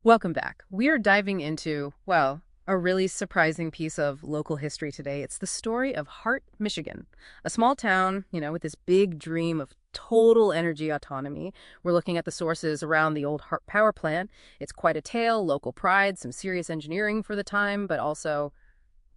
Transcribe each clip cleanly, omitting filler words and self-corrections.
Welcome back. We are diving into, well, a really surprising piece of local history today. It's the story of Hart, Michigan, a small town, with this big dream of total energy autonomy. We're looking at the sources around the Old Hart Power Plant. It's quite a tale, local pride, some serious engineering for the time, but also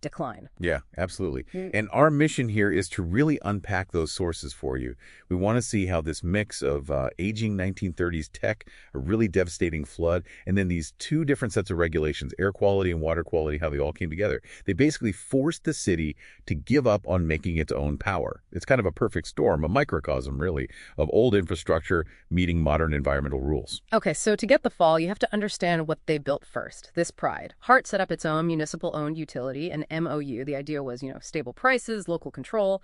decline. Yeah, absolutely. Mm. And our mission here is to really unpack those sources for you. We want to see how this mix of aging 1930s tech, a really devastating flood, and then these two different sets of regulations, air quality and water quality, how they all came together. They basically forced the city to give up on making its own power. It's kind of a perfect storm, a microcosm, really, of old infrastructure meeting modern environmental rules. Okay, so to get the fall, you have to understand what they built first, this pride. Hart set up its own municipal-owned utility, an MOU. The idea was, stable prices, local control.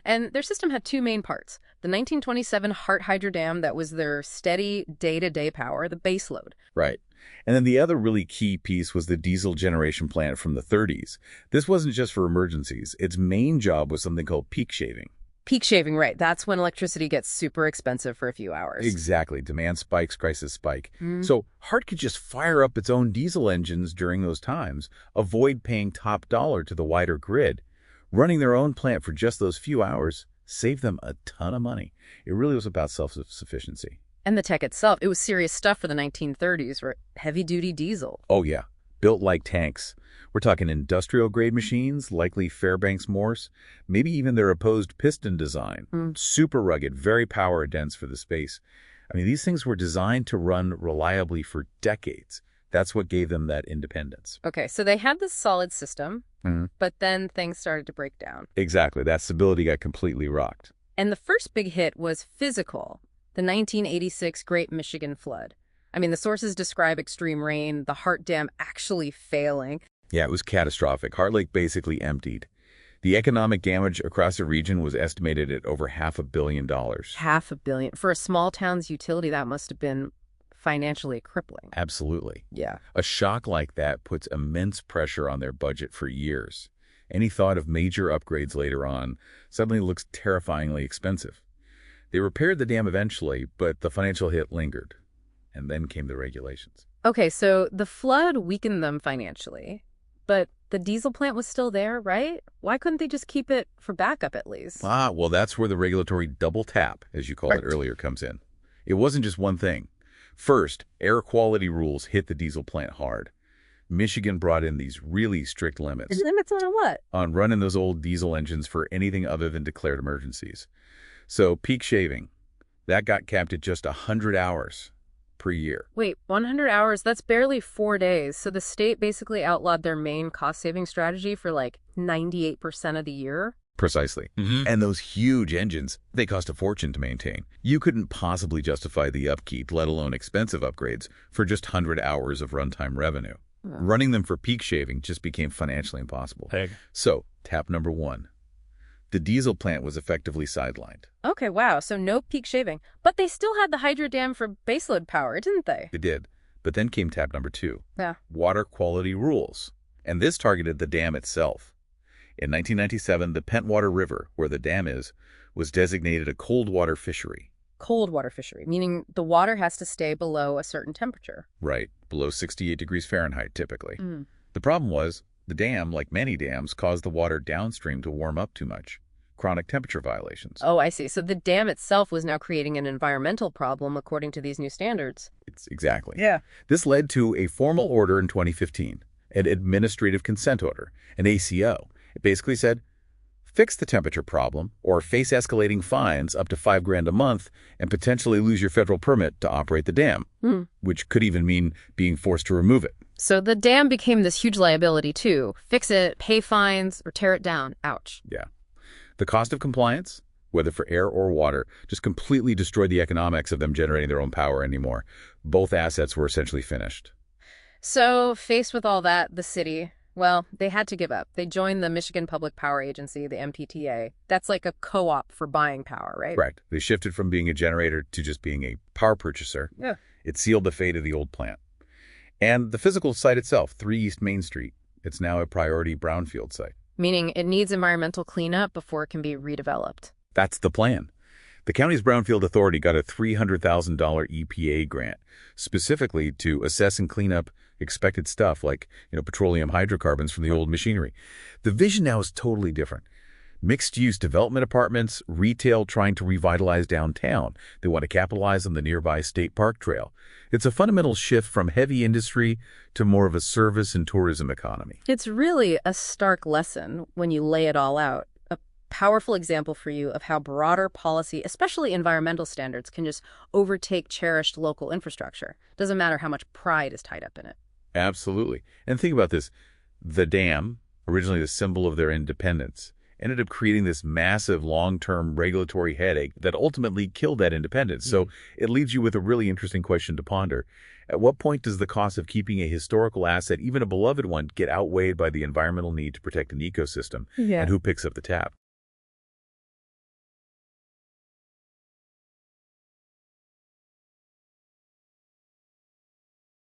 And their system had two main parts. The 1927 Hart Hydro Dam that was their steady day-to-day power, the baseload. Right. And then the other really key piece was the diesel generation plant from the 30s. This wasn't just for emergencies. Its main job was something called peak shaving. Peak shaving, right. That's when electricity gets super expensive for a few hours. Exactly. Demand spikes, prices spike. Mm. So Hart could just fire up its own diesel engines during those times, avoid paying top dollar to the wider grid. Running their own plant for just those few hours saved them a ton of money. It really was about self-sufficiency. And the tech itself, it was serious stuff for the 1930s, right? Heavy-duty diesel. Oh, yeah. Built like tanks. We're talking industrial-grade machines, likely Fairbanks Morse, maybe even their opposed piston design. Super rugged, very power-dense for the space. I mean, these things were designed to run reliably for decades. That's what gave them that independence. Okay, so they had this solid system, but then things started to break down. Exactly. That stability got completely rocked. And the first big hit was physical, the 1986 Great Michigan Flood. I mean, the sources describe extreme rain, the Hart Dam actually failing. Yeah, it was catastrophic. Hart Lake basically emptied. The economic damage across the region was estimated at over $500 million. $500 million. For a small town's utility, that must have been financially crippling. Absolutely. Yeah. A shock like that puts immense pressure on their budget for years. Any thought of major upgrades later on suddenly looks terrifyingly expensive. They repaired the dam eventually, but the financial hit lingered. And then came the regulations. Okay, so the flood weakened them financially, but the diesel plant was still there, right? Why couldn't they just keep it for backup at least? Well, that's where the regulatory double tap, as you called it earlier, comes in. It wasn't just one thing. First, air quality rules hit the diesel plant hard. Michigan brought in these really strict limits. Limits on what? On running those old diesel engines for anything other than declared emergencies. So peak shaving, that got capped at just 100 hours per year. Wait, 100 hours? That's barely 4 days. So the state basically outlawed their main cost-saving strategy for like 98% of the year? Precisely. And those huge engines, they cost a fortune to maintain. You couldn't possibly justify the upkeep, let alone expensive upgrades, for just 100 hours of runtime revenue. Running them for peak shaving just became financially impossible. So, tap number one. The diesel plant was effectively sidelined. Okay, wow. So no peak shaving. But they still had the hydro dam for baseload power, didn't they? They did. But then came tap number two. Yeah. Water quality rules. And this targeted the dam itself. In 1997, the Pentwater River, where the dam is, was designated a cold water fishery. Cold water fishery, meaning the water has to stay below a certain temperature. Right, below 68 degrees Fahrenheit, typically. The problem was, the dam, like many dams, caused the water downstream to warm up too much. Chronic temperature violations. Oh, I see. So the dam itself was now creating an environmental problem according to these new standards. Exactly. Yeah. This led to a formal order in 2015, an administrative consent order, an ACO. It basically said, fix the temperature problem or face escalating fines up to $5,000 a month and potentially lose your federal permit to operate the dam, which could even mean being forced to remove it. So the dam became this huge liability too. Fix it, pay fines, or tear it down. Ouch. Yeah. The cost of compliance, whether for air or water, just completely destroyed the economics of them generating their own power anymore. Both assets were essentially finished. So faced with all that, the city, well, they had to give up. They joined the Michigan Public Power Agency, the MPTA. That's like a co-op for buying power, right? Correct. They shifted from being a generator to just being a power purchaser. Yeah. It sealed the fate of the old plant. And the physical site itself, 3 East Main Street, it's now a priority brownfield site. Meaning it needs environmental cleanup before it can be redeveloped. That's the plan. The county's Brownfield Authority got a $300,000 EPA grant, specifically to assess and clean up expected stuff like, petroleum hydrocarbons from the old machinery. The vision now is totally different. Mixed-use development apartments, retail trying to revitalize downtown. They want to capitalize on the nearby State Park Trail. It's a fundamental shift from heavy industry to more of a service and tourism economy. It's really a stark lesson when you lay it all out. A powerful example for you of how broader policy, especially environmental standards, can just overtake cherished local infrastructure. Doesn't matter how much pride is tied up in it. Absolutely. And think about this. The dam, originally the symbol of their independence, ended up creating this massive long-term regulatory headache that ultimately killed that independence. So it leaves you with a really interesting question to ponder. At what point does the cost of keeping a historical asset, even a beloved one, get outweighed by the environmental need to protect an ecosystem? Yeah. And who picks up the tab?